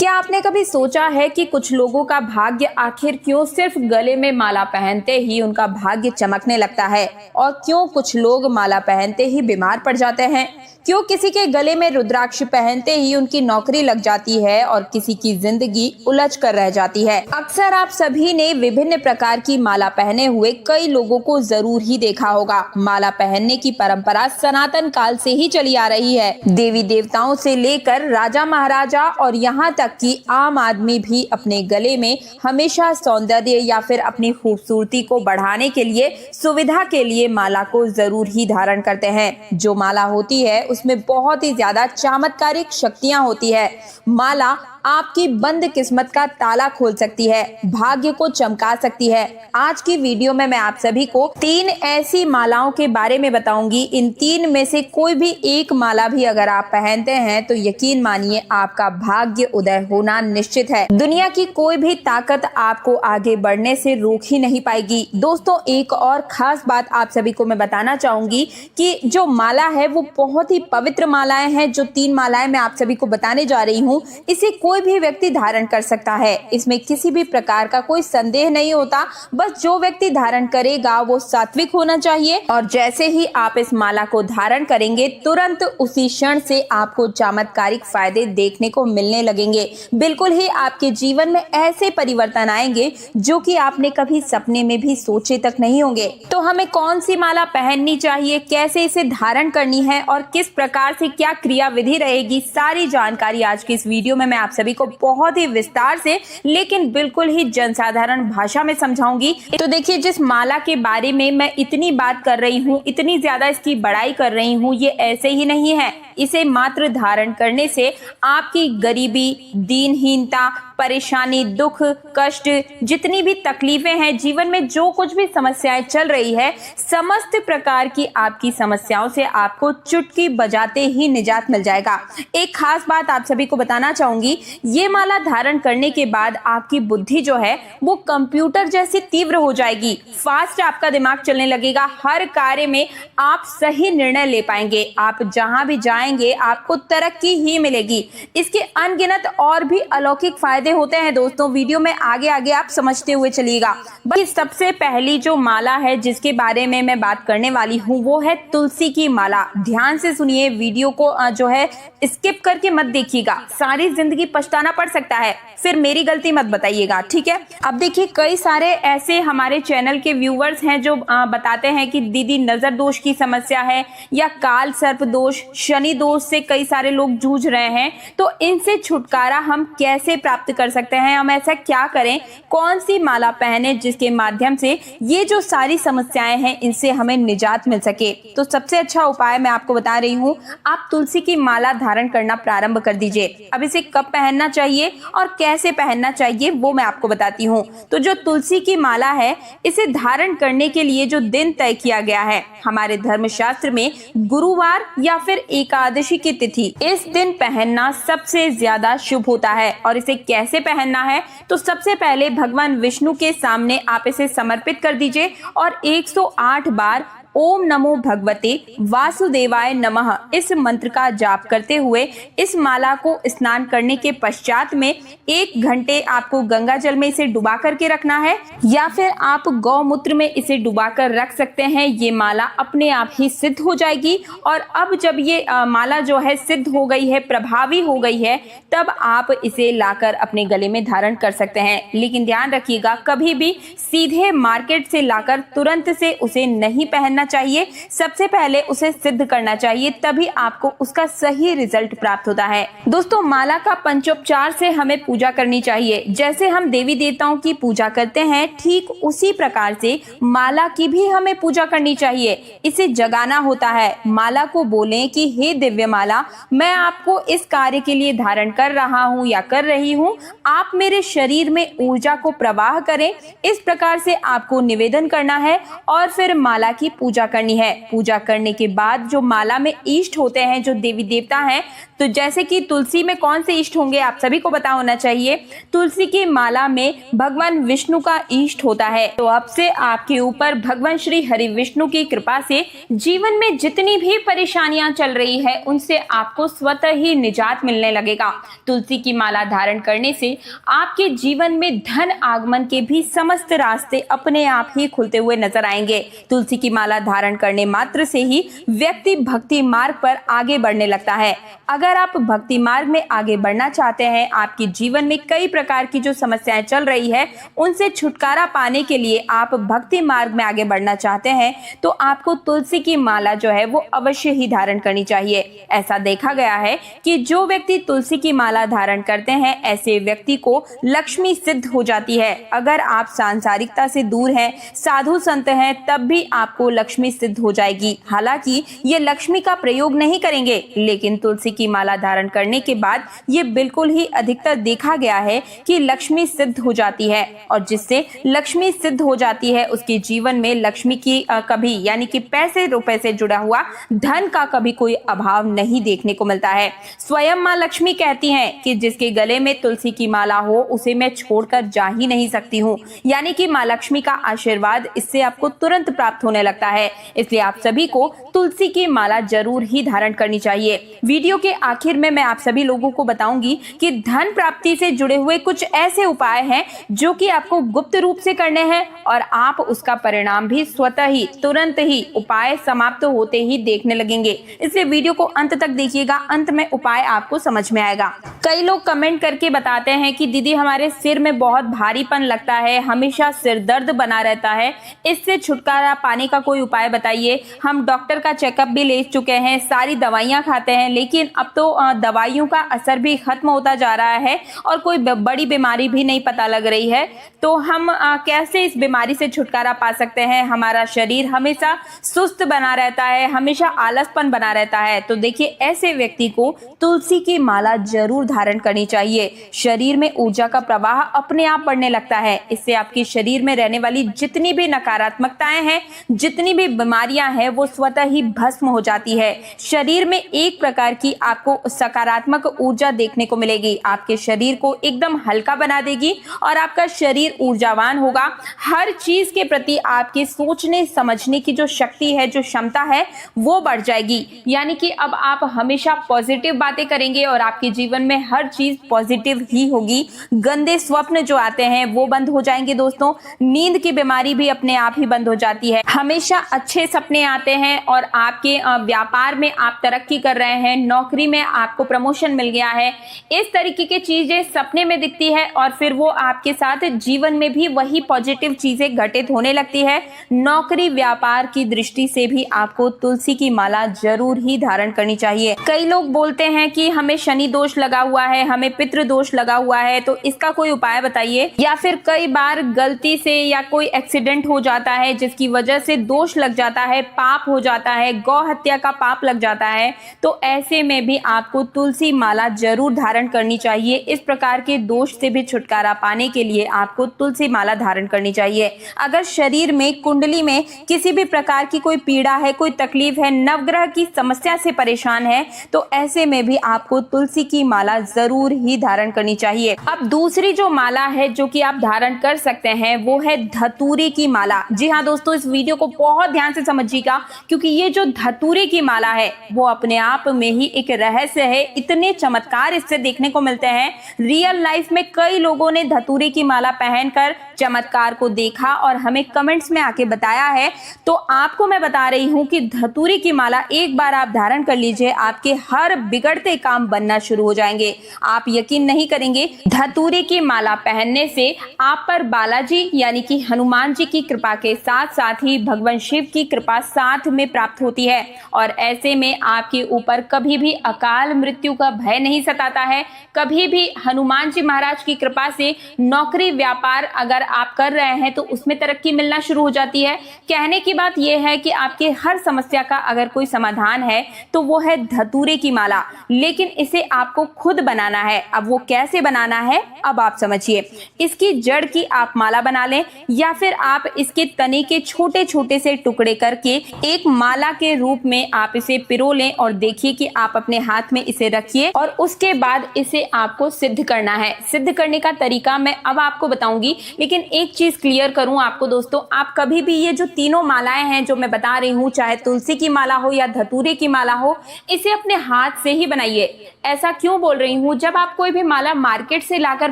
क्या आपने कभी सोचा है कि कुछ लोगों का भाग्य आखिर क्यों सिर्फ गले में माला पहनते ही उनका भाग्य चमकने लगता है, और क्यों कुछ लोग माला पहनते ही बीमार पड़ जाते हैं? क्यों किसी के गले में रुद्राक्ष पहनते ही उनकी नौकरी लग जाती है और किसी की जिंदगी उलझ कर रह जाती है? अक्सर आप सभी ने विभिन्न प्रकार की माला पहने हुए कई लोगों को जरूर ही देखा होगा। माला पहनने की परंपरा सनातन काल से ही चली आ रही है। देवी देवताओं से लेकर राजा महाराजा और यहाँ तक कि आम आदमी भी अपने गले में हमेशा सौंदर्य या फिर अपनी खूबसूरती को बढ़ाने के लिए, सुविधा के लिए माला को जरूर ही धारण करते हैं। जो माला होती है उसमें बहुत ही ज्यादा चमत्कारिक शक्तियां होती है। माला आपकी बंद किस्मत का ताला खोल सकती है, भाग्य को चमका सकती है। आज की वीडियो में मैं आप सभी को 3 ऐसी मालाओं के बारे में बताऊंगी। इन 3 में से कोई भी एक माला भी अगर आप पहनते हैं तो यकीन मानिए आपका भाग्य उदय होना निश्चित है। दुनिया की कोई भी ताकत आपको आगे बढ़ने से रोक ही नहीं पाएगी। दोस्तों, एक और खास बात आप सभी को मैं बताना चाहूंगी कि जो माला है वो बहुत ही पवित्र मालाएं हैं। जो 3 मालाएं मैं आप सभी को बताने जा रही हूँ, इसे कोई भी व्यक्ति धारण कर सकता है। इसमें किसी भी प्रकार का कोई संदेह नहीं होता। बस जो व्यक्ति धारण करेगा वो सात्विक होना चाहिए, और जैसे ही आप इस माला को धारण करेंगे तुरंत उसी क्षण से आपको चमत्कारिक फायदे देखने को मिलने लगेंगे। बिल्कुल ही आपके जीवन में ऐसे परिवर्तन आएंगे जो कि आपने कभी सपने में भी सोचे तक नहीं होंगे। तो हमें कौन सी माला पहननी चाहिए, कैसे इसे धारण करनी है और किस प्रकार से क्या क्रिया विधि रहेगी, सारी जानकारी आज की इस वीडियो में मैं आप सभी को बहुत ही विस्तार से लेकिन बिल्कुल ही जनसाधारण भाषा में समझाऊंगी। तो देखिए, जिस माला के बारे में मैं इतनी बात कर रही हूँ, इतनी ज्यादा इसकी बड़ाई कर रही हूँ, ये ऐसे ही नहीं है। इसे मात्र धारण करने से आपकी गरीबी, दीनहीनता, परेशानी, दुख, कष्ट, जितनी भी तकलीफें हैं जीवन में, जो कुछ भी समस्याएं चल रही है, समस्त प्रकार की आपकी समस्याओं से आपको चुटकी बजाते ही निजात मिल जाएगा। एक खास बात आप सभी को बताना चाहूंगी, ये माला धारण करने के बाद आपकी बुद्धि जो है वो कंप्यूटर जैसी तीव्र हो जाएगी। फास्ट आपका दिमाग चलने लगेगा। हर कार्य में आप सही निर्णय ले पाएंगे। आप जहां भी जाएंगे आपको तरक्की ही मिलेगी। इसके अनगिनत और भी अलौकिक फायदे होते हैं। दोस्तों, वीडियो में आगे आगे आप समझते हुए चलिएगा। बल्कि सबसे पहली जो माला है जिसके बारे में मैं बात करने वाली हूँ वो है तुलसी की माला। ध्यान से सुनिए, वीडियो को जो है स्किप करके मत देखिएगा, सारी जिंदगी पछताना पड़ सकता है, फिर मेरी गलती मत बताइएगा, ठीक है। अब देखिए, कई सारे ऐसे हमारे चैनल के व्यूवर्स हैं जो बताते हैं कि दीदी नजर दोष की समस्या है या काल सर्प दोष, शनि दोष से कई सारे लोग जूझ रहे हैं। तो इनसे छुटकारा हम कैसे प्राप्त कर सकते हैं, हम ऐसा क्या करें, कौन सी माला पहने जिसके माध्यम से ये जो सारी समस्याएं हैं इनसे हमें निजात मिल सके? तो सबसे अच्छा उपाय मैं आपको बता रही हूँ, आप तुलसी की माला धारण करना प्रारंभ कर दीजिए। अब इसे कब पहनना चाहिए और कैसे पहनना चाहिए वो मैं आपको बताती हूँ। तो जो तुलसी की माला है, इसे धारण करने के लिए जो दिन तय किया गया है हमारे धर्मशास्त्र में, गुरुवार या फिर एकादशी की तिथि, इस दिन पहनना सबसे ज्यादा शुभ होता है। और इसे कैसे पहनना है, तो सबसे पहले भगवान विष्णु के सामने आप इसे समर्पित कर दीजिए और 108 बार ओम नमो भगवते वासुदेवाय नमः इस मंत्र का जाप करते हुए इस माला को स्नान करने के पश्चात में 1 घंटे आपको गंगा जल में इसे डुबा करके रखना है, या फिर आप गौमूत्र में इसे डुबा कर रख सकते हैं। ये माला अपने आप ही सिद्ध हो जाएगी। और अब जब ये माला जो है सिद्ध हो गई है, प्रभावी हो गई है, तब आप इसे लाकर अपने गले में धारण कर सकते हैं। लेकिन ध्यान रखिएगा, कभी भी सीधे मार्केट से लाकर तुरंत से उसे नहीं पहनना चाहिए। सबसे पहले उसे सिद्ध करना चाहिए, तभी आपको उसका सही रिजल्ट प्राप्त होता है। दोस्तों, माला का पंचोपचार से हमें पूजा करनी चाहिए। जैसे हम देवी देवताओं की पूजा करते हैं, ठीक उसी प्रकार से माला की भी हमें पूजा करनी चाहिए। इसे जगाना होता है। माला को बोलें कि हे दिव्य माला, मैं आपको इस कार्य के लिए धारण कर रहा हूँ या कर रही हूँ, आप मेरे शरीर में ऊर्जा को प्रवाह करें। इस प्रकार से आपको निवेदन करना है और फिर माला की पूजा पूजा करनी है। पूजा करने के बाद जो माला में इष्ट होते हैं, जो देवी देवता हैं, तो जैसे कि तुलसी में कौन से इष्ट होंगे आप सभी को पता होना चाहिए। तुलसी की माला में भगवान विष्णु का इष्ट होता है। तो अब से आपके ऊपर भगवान श्री हरि विष्णु की कृपा से जीवन में जितनी भी परेशानियां चल रही है उनसे आपको स्वतः ही निजात मिलने लगेगा। तुलसी की माला धारण करने से आपके जीवन में धन आगमन के भी समस्त रास्ते अपने आप ही खुलते हुए नजर आएंगे। तुलसी की माला धारण करने मात्र से ही व्यक्ति भक्ति मार्ग पर आगे बढ़ने लगता है। अगर आप भक्ति मार्ग में आगे बढ़ना चाहते हैं, आपके जीवन में कई प्रकार की जो समस्याएं चल रही है उनसे छुटकारा पाने के लिए आप भक्ति मार्ग में आगे बढ़ना चाहते हैं, तो आपको तुलसी की माला जो है वो अवश्य ही धारण करनी चाहिए। ऐसा देखा गया है कि जो व्यक्ति तुलसी की माला धारण करते हैं ऐसे व्यक्ति को लक्ष्मी सिद्ध हो जाती है। अगर आप सांसारिकता से दूर हैं, साधु संत हैं, तब भी आपको लक्ष्मी सिद्ध हो जाएगी। हालांकि ये लक्ष्मी का प्रयोग नहीं करेंगे, लेकिन तुलसी की माला धारण करने के बाद ये बिल्कुल ही अधिकतर देखा गया है कि लक्ष्मी सिद्ध हो जाती है। और जिससे लक्ष्मी सिद्ध हो जाती है उसके जीवन में लक्ष्मी की कभी यानी कि पैसे रुपए से जुड़ा हुआ धन का कभी कोई अभाव नहीं देखने को मिलता है। स्वयं मां लक्ष्मी कहती हैं कि जिसके गले में तुलसी की माला हो उसे मैं छोड़कर जा ही नहीं सकती हूँ। यानी कि मां लक्ष्मी का आशीर्वाद इससे आपको तुरंत प्राप्त होने लगता है। इसलिए आप सभी को तुलसी की माला जरूर ही धारण करनी चाहिए। वीडियो के आखिर में मैं आप सभी लोगों को बताऊंगी कि धन प्राप्ति से जुड़े हुए कुछ ऐसे उपाय हैं जो कि आपको गुप्त रूप से करने हैं और आप उसका परिणाम भी स्वतः ही तुरंत ही उपाय समाप्त होते ही देखने लगेंगे। इसलिए वीडियो को अंत तक देखिएगा, अंत में उपाय आपको समझ में आएगा। कई लोग कमेंट करके बताते हैं कि दीदी हमारे सिर में बहुत भारीपन लगता है, हमेशा सिर दर्द बना रहता है, इससे छुटकारा पाने का कोई उपाय बताइए। हम डॉक्टर का चेकअप भी ले चुके हैं, सारी दवाइयां खाते हैं, लेकिन अब तो दवाइयों का असर भी खत्म होता जा रहा है और कोई बड़ी बीमारी भी नहीं पता लग रही है। तो हम कैसे इस बीमारी से छुटकारा पा सकते हैं? हमारा शरीर हमेशा सुस्त बना रहता है, हमेशा आलसपन बना रहता है। तो देखिए, ऐसे व्यक्ति को तुलसी की माला जरूर धारण करनी चाहिए। शरीर में ऊर्जा का प्रवाह अपने आप बढ़ने लगता है। इससे आपके शरीर में रहने वाली जितनी भी नकारात्मकताएं हैं, जितनी भी बीमारियां हैं, वो स्वतः ही भस्म हो जाती है। शरीर में एक प्रकार की आपको सकारात्मक ऊर्जा देखने को मिलेगी। आपके शरीर को एकदम हल्का बना देगी और आपका शरीर ऊर्जावान होगा। हर चीज के प्रति आपके सोचने समझने की जो शक्ति है, जो क्षमता है, वो बढ़ जाएगी। यानी कि अब आप हमेशा पॉजिटिव बातें करेंगे और आपके जीवन में हर चीज पॉजिटिव ही होगी। गंदे स्वप्न जो आते हैं वो बंद हो जाएंगे दोस्तों। नींद की बीमारी भी अपने आप ही बंद हो जाती है। हमेशा अच्छे सपने आते हैं और आपके व्यापार में आप तरक्की कर रहे हैं, नौकरी में आपको प्रमोशन मिल गया है, इस तरीके की चीजें सपने में दिखती है और फिर वो आपके साथ जीवन में भी वही पॉजिटिव चीजें घटित होने लगती है। नौकरी व्यापार की दृष्टि से भी आपको तुलसी की माला जरूर ही धारण करनी चाहिए। कई लोग बोलते हैं कि हमें शनि दोष लगा हुआ है, हमें पितृ दोष लगा हुआ है, तो इसका कोई उपाय बताइए। या फिर कई बार गलती से या कोई एक्सीडेंट हो जाता है जिसकी वजह से दोष लग जाता है, पाप हो जाता है, गौ हत्या का पाप लग जाता है, तो ऐसे में भी आपको तुलसी माला जरूर धारण करनी चाहिए। इस प्रकार के दोष से भी छुटकारा पाने के लिए आपको तुलसी माला धारण करनी चाहिए। अगर शरीर में, कुंडली में किसी भी प्रकार की कोई पीड़ा है, कोई तकलीफ है, नवग्रह की समस्या से परेशान है, तो ऐसे में भी आपको तुलसी की माला जरूर ही धारण करनी चाहिए। अब दूसरी जो माला है जो कि आप धारण कर सकते हैं वो है धतूरे की माला। जी हाँ दोस्तों, इस वीडियो को बहुत ध्यान से समझिएगा, क्योंकि ये जो धतूरे की माला है वो अपने आप में ही एक रहस्य है। इतने चमत्कार इससे देखने को मिलते हैं। रियल लाइफ में कई लोगों ने धतूरे की माला पहनकर चमत्कार को देखा और हमें कमेंट्स में आके बताया है। तो आपको मैं बता रही हूँ कि धतूरे की माला एक बार आप धारण कर लीजिए, आपके हर बिगड़ते काम बनना शुरू हो जाएंगे। आप यकीन नहीं करेंगे, धतूरे की माला पहनने से आप पर बालाजी यानी कि हनुमान जी की कृपा के साथ साथ ही भगवान शिव की कृपा साथ में प्राप्त होती है और ऐसे में आपके ऊपर कभी भी अकाल मृत्यु का भय नहीं सताता है। कभी भी हनुमान जी महाराज की कृपा से नौकरी व्यापार अगर आप कर रहे हैं तो उसमें तरक्की मिलना शुरू हो जाती है। कहने की बात यह है कि आपके हर समस्या का अगर कोई समाधान है तो वो है धतूरे की माला, लेकिन इसे आपको खुद बनाना है। अब वो कैसे बनाना है, अब आप समझिए। इसकी जड़ की आप माला बना लें या फिर आप इसके तने के छोटे छोटे से टुकड़े करके एक माला के रूप में आप इसे पिरो लें और देखिए कि आप अपने हाथ में इसे रखिए और उसके बाद इसे आपको सिद्ध करना है। सिद्ध करने का तरीका मैं अब आपको बताऊंगी, लेकिन एक चीज क्लियर करूं आपको दोस्तों, आप कभी भी ये जो तीनों मालाएं हैं जो मैं बता रही हूं, चाहे तुलसी की माला हो या धतूरे की माला हो, इसे अपने हाथ से ही बनाइए। ऐसा क्यों बोल रही हूं, जब आप कोई भी माला मार्केट से लाकर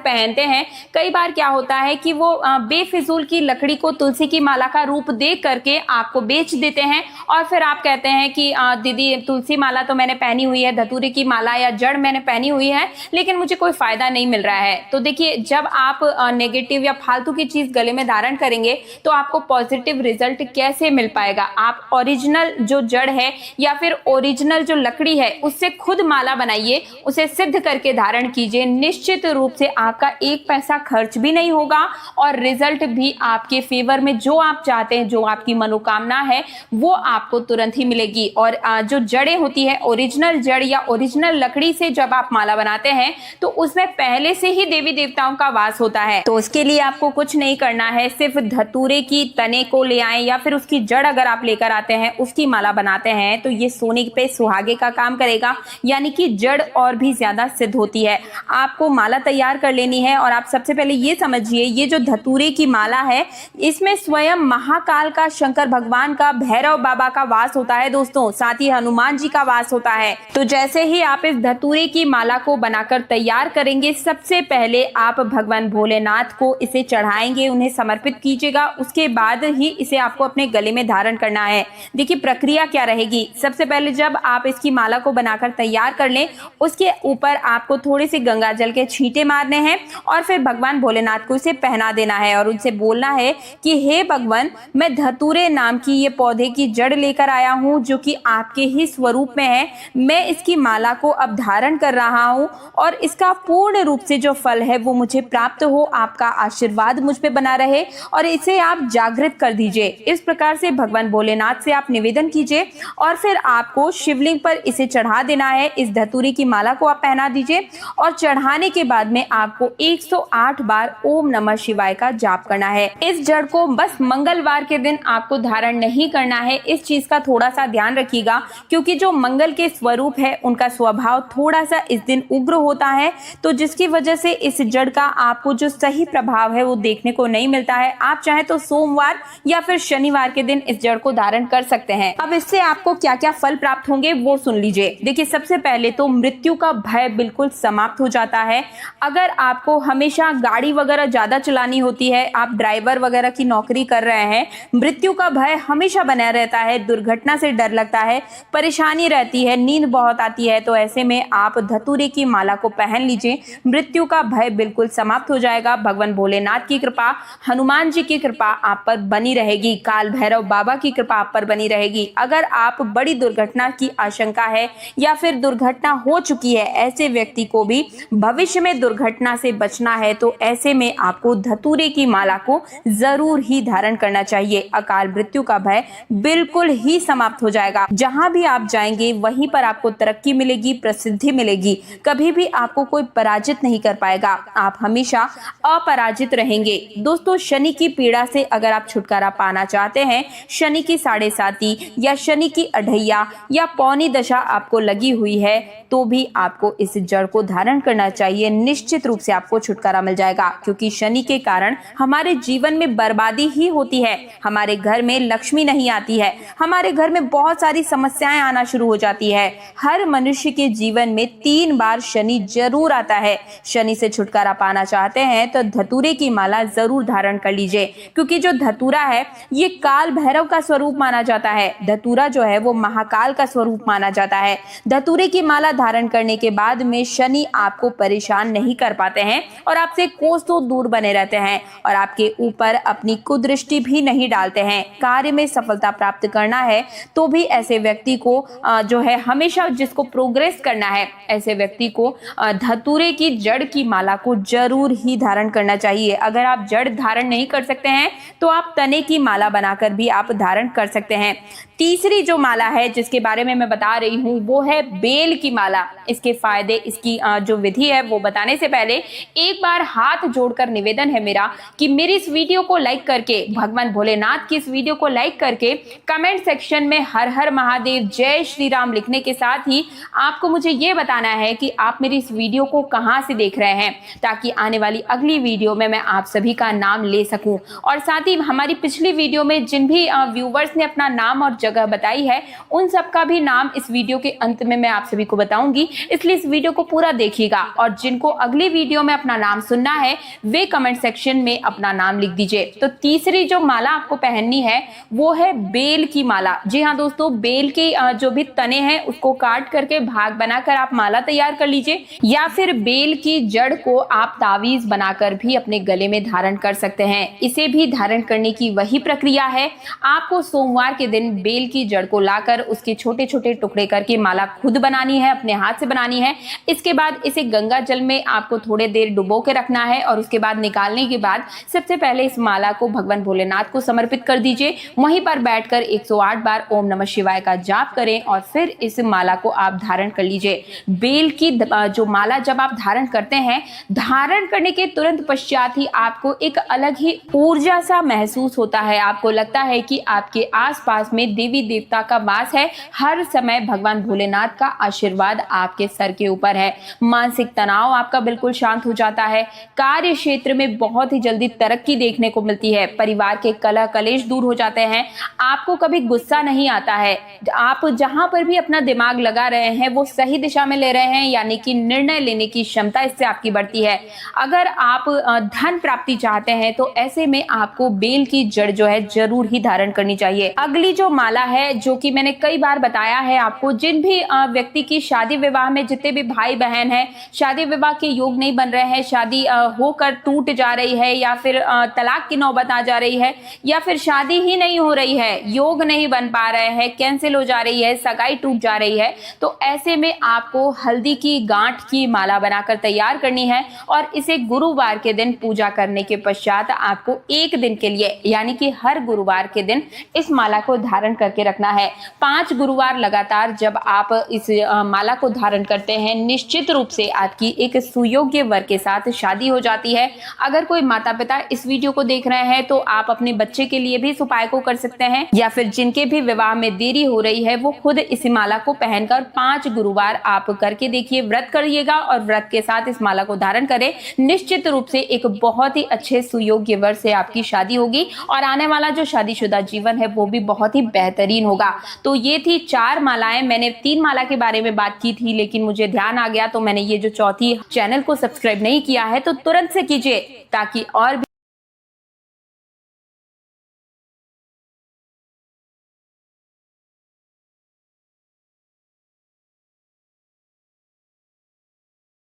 पहनते हैं, कई बार क्या होता है कि वो बेफिजूल की लकड़ी को तुलसी की माला का रूप दे करके आपको बेच देते हैं और फिर आप कहते हैं कि दीदी तुलसी माला तो मैंने पहनी हुई है, धतूरे की माला या जड़ मैंने पहनी हुई है, लेकिन मुझे कोई फायदा नहीं मिल रहा है। तो देखिए, जब आप नेगेटिव या फालतू की चीज गले में धारण करेंगे तो आपको पॉजिटिव रिजल्ट कैसे मिल पाएगा। आप ओरिजिनल जो जड़ है या फिर ओरिजिनल जो लकड़ी है उससे खुद माला बनाइए, उसे सिद्ध करके धारण कीजिए। निश्चित रूप से आपका एक पैसा खर्च भी नहीं होगा और रिजल्ट भी आपके फेवर में, जो आप चाहते हैं, जो आपकी मनोकामना है, वो आपको तुरंत ही मिलेगी। और जो जड़ें होती है, ओरिजिनल जड़ या ओरिजिनल लकड़ी से जब आप माला बनाते हैं तो उसमें पहले से ही देवी देवताओं का वास होता है। तो उसके लिए आपको कुछ नहीं करना है, सिर्फ धतूरे की तने को ले आए या फिर उसकी जड़ अगर आप लेकर आते हैं, उसकी माला बनाते हैं तो ये सोने पे सुहागे का काम करेगा, यानी कि जड़ और भी ज्यादा सिद्ध होती है। आपको माला तैयार कर लेनी है और आप सबसे पहले ये समझिए, ये जो धतूरे की माला है इसमें स्वयं महाकाल का, शंकर भगवान का, भैरव बाबा का वास होता है दोस्तों, साथ ही हनुमान जी का वास होता है। तो जैसे ही आप इस धतूरे की माला को बनाकर तैयार करेंगे, सबसे पहले आप भगवान भोलेनाथ को इसे चढ़ाएंगे, उन्हें समर्पित कीजिएगा। उसके बाद ही इसे आपको अपने गले में धारण करना है। देखिए प्रक्रिया क्या रहेगी। सबसे पहले जब आप इसकी माला को बनाकर तैयार कर लें, उसके ऊपर आपको थोड़े से गंगा जल के छींटे मारने हैं और फिर भगवान भोलेनाथ को इसे पहना देना है और उनसे बोलना है कि हे भगवान, मैं धतूरे नाम की ये पौधे की जड़ लेकर आया हूँ जो कि आपके ही स्वरूप में है। मैं इसकी माला को अब धारण कर रहा हूँ और इसका पूर्ण रूप से जो फल है वो मुझे प्राप्त हो। आपका आशीर्वाद मुझ पे बना रहे और इसे आप जागृत कर दीजिए। इस प्रकार से भगवान भोलेनाथ से आप निवेदन कीजिए और फिर आपको शिवलिंग पर इसे चढ़ा देना है। इस धतूरे की माला को आप पहना दीजिए और चढ़ाने के बाद में आपको 108 बार ओम नमः शिवाय का जाप करना है। इस जड़ को बस मंगलवार के दिन आपको धारण नहीं करना है, इस चीज का थोड़ा सा ध्यान रखिएगा, क्योंकि जो मंगल के स्वरूप है उनका स्वभाव थोड़ा सा इस दिन उग्र होता है, तो जिसकी वजह से इस जड़ का आपको जो सही प्रभाव है वो देखने को नहीं मिलता है। आप चाहे तो सोमवार या फिर शनिवार के दिन इस जड़ को धारण कर सकते हैं। अब इससे आपको क्या क्या फल प्राप्त होंगे वो सुन लीजिए। देखिए, सबसे पहले तो मृत्यु का भय बिल्कुल समाप्त हो जाता है। अगर आपको हमेशा गाड़ी वगैरह ज्यादा चलानी होती है, आप ड्राइवर वगैरह की नौकरी कर रहे हैं, मृत्यु का भय हमेशा बना रहता है, दुर्घटना से डर लगता है, परेशानी रहती है, नींद बहुत आती है, तो ऐसे में आप धतूरे की माला को पहन लीजिए। मृत्यु का भय बिल्कुल समाप्त हो जाएगा। भगवान भोलेनाथ की कृपा, हनुमान जी की कृपा आप पर बनी रहेगी, काल भैरव बाबा की कृपा आप पर बनी रहेगी। अगर आप बड़ी दुर्घटना की आशंका है या फिर दुर्घटना हो चुकी है, ऐसे व्यक्ति को भी भविष्य में दुर्घटना से बचना है, तो ऐसे में आपको धतूरे की माला को जरूर ही धारण करना चाहिए। अकाल मृत्यु का भय बिल्कुल ही समाप्त हो जाएगा। जहां भी आप जाएंगे वहीं पर आपको तरक्की मिलेगी, प्रसिद्धि मिलेगी, कभी भी आपको कोई पराजित नहीं कर पाएगा। आप हमेशा अपराजित रहेंगे। दोस्तों, शनि की पीड़ा से अगर आप छुटकारा पाना चाहते हैं, शनि की 7.5 या शनि की अढ़ैया या पौनी दशा आपको लगी हुई है, तो भी आपको इस जड़ को धारण करना चाहिए। निश्चित रूप से आपको छुटकारा मिल जाएगा, क्योंकि शनि के कारण हमारे जीवन में बर्बादी ही होती है, हमारे घर में लक्ष्मी नहीं आती है, हमारे घर में बहुत सारी समस्याएं आना शुरू हो जाती है। हर मनुष्य के जीवन में 3 बार शनि जरूर आता है। शनि से छुटकारा पाना चाहते हैं तो धतूरे की माला जरूर धारण कर लीजिए, क्योंकि जो धतूरा है ये काल भैरव का स्वरूप माना जाता है। धतूरा जो है वो महाकाल का स्वरूप माना जाता है। धतूरे की माला धारण करने के बाद में शनि आपको परेशान नहीं कर पाते हैं और आपसे कोसों दूर बने रहते हैं और आपके ऊपर अपनी कुदृष्टि भी नहीं डालते हैं। कार्य में सफलता प्राप्त करना है तो भी ऐसे व्यक्ति को जो है हमेशा जिसको प्रोग्रेस करना है, ऐसे व्यक्ति को धतूरे की जड़ की माला को जरूर ही धारण करना चाहिए। अगर अगर आप जड़ धारण नहीं कर सकते हैं तो आप तने की माला बनाकर भी आप धारण कर सकते हैं। तीसरी जो माला है जिसके बारे में मैं बता रही हूँ वो है बेल की माला। इसके फायदे, इसकी जो विधि है वो बताने से पहले एक बार हाथ जोड़कर निवेदन है मेरा कि मेरी इस वीडियो को लाइक करके, भगवान भोलेनाथ की इस वीडियो को लाइक करके कमेंट सेक्शन में हर हर महादेव, जय श्री राम लिखने के साथ ही आपको मुझे ये बताना है कि आप मेरी इस वीडियो को कहां से देख रहे हैं, ताकि आने वाली अगली वीडियो में मैं आप सभी का नाम ले सकूं। और साथ ही हमारी पिछली वीडियो में जिन भी व्यूवर्स ने अपना नाम और जगह बताई है उन सबका भी नाम इस वीडियो के अंत में मैं आप सभी को बताऊंगी, इसलिए इस वीडियो को पूरा देखिएगा। और जिनको अगली वीडियो में अपना नाम सुनना है वे कमेंट सेक्शन में अपना नाम लिख दीजिए। तो तीसरी जो माला आपको पहननी है वो है बेल की माला। जी हाँ दोस्तों, बेल के जो भी तने हैं उसको काट करके भाग बनाकर आप माला तैयार कर लीजिए, या फिर बेल की जड़ को आप तावीज बनाकर भी अपने गले में धारण कर सकते हैं। इसे भी धारण करने की वही प्रक्रिया है। आपको सोमवार के दिन बेल की जड़ को लाकर उसके छोटे छोटे टुकड़े करके माला खुद बनानी है, अपने हाथ से बनानी है। इसके बाद इसे गंगा जल में आपको थोड़ी देर डुबो के रखना है और उसके बाद निकालने के बाद सबसे पहले इस माला को भगवान भोलेनाथ को समर्पित कर दीजिए। वहीं पर बैठकर 108 बार ओम नमः शिवाय का जाप करें और फिर इस माला को आप धारण कर लीजिए। बेल की जो माला जब आप धारण करते हैं, धारण करने के तुरंत पश्चात ही आपको एक अलग ही ऊर्जा सा महसूस होता है। आपको लगता है कि आपके आसपास में देवी देवता का वास है। हर समय भगवान भोलेनाथ का आशीर्वाद आपके सर के ऊपर है। मानसिक तनाव आपका बिल्कुल शांत हो जाता है। कार्य क्षेत्र में बहुत ही जल्दी तरक्की देखने को मिलती है। परिवार के कलह कलेश दूर हो जाते हैं। आपको कभी गुस्सा नहीं आता है। आप जहां पर भी अपना दिमाग लगा रहे हैं वो सही दिशा में ले रहे हैं, यानी कि निर्णय लेने की क्षमता इससे आपकी बढ़ती है। अगर आप धन प्राप्ति चाहते हैं तो ऐसे में आपको बेल की जड़ जो है जरूर ही धारण करनी चाहिए। अगली जो माला है, जो कि मैंने कई बार बताया है आपको, जिन भी व्यक्ति की शादी विवाह में, जितने भी भाई बहन हैं, शादी विवाह के योग नहीं बन रहे हैं, शादी होकर टूट जा रही है, या फिर तलाक की नौबत आ जा रही है, या फिर शादी ही नहीं हो रही है, योग नहीं बन पा रहे हैं, कैंसिल हो जा रही है, सगाई टूट जा रही है, तो ऐसे में आपको हल्दी की गांठ की माला बनाकर तैयार करनी है और इसे गुरुवार के दिन पूजा करने के पश्चात आपको एक दिन के लिए, यानी कि हर गुरुवार के दिन इस माला को धारण करके रखना है। 5 गुरुवार लगातार जब आप इस माला को धारण करते हैं, निश्चित रूप से आपकी एक सुयोग्य वर के साथ शादी हो जाती है। अगर कोई माता पिता इस वीडियो को देख रहे हैं तो आप अपने बच्चे के लिए भी इस उपाय को कर सकते हैं, या फिर जिनके भी विवाह में देरी हो रही है वो खुद इस माला को पहनकर 5 गुरुवार आप करके देखिए, व्रत करिएगा और व्रत के साथ इस माला को धारण करें। निश्चित रूप से एक बहुत ही अच्छे सुयोग्य वर से आपकी शादी होगी और आने वाला जो शादीशुदा जीवन है वो भी बहुत ही बेहतरीन होगा। तो ये थी 4 मालाएं। मैंने 3 माला के बारे में बात की थी, लेकिन मुझे ध्यान आ गया तो मैंने ये जो चौथी, चैनल को सब्सक्राइब नहीं किया है तो तुरंत से कीजिए, ताकि और भी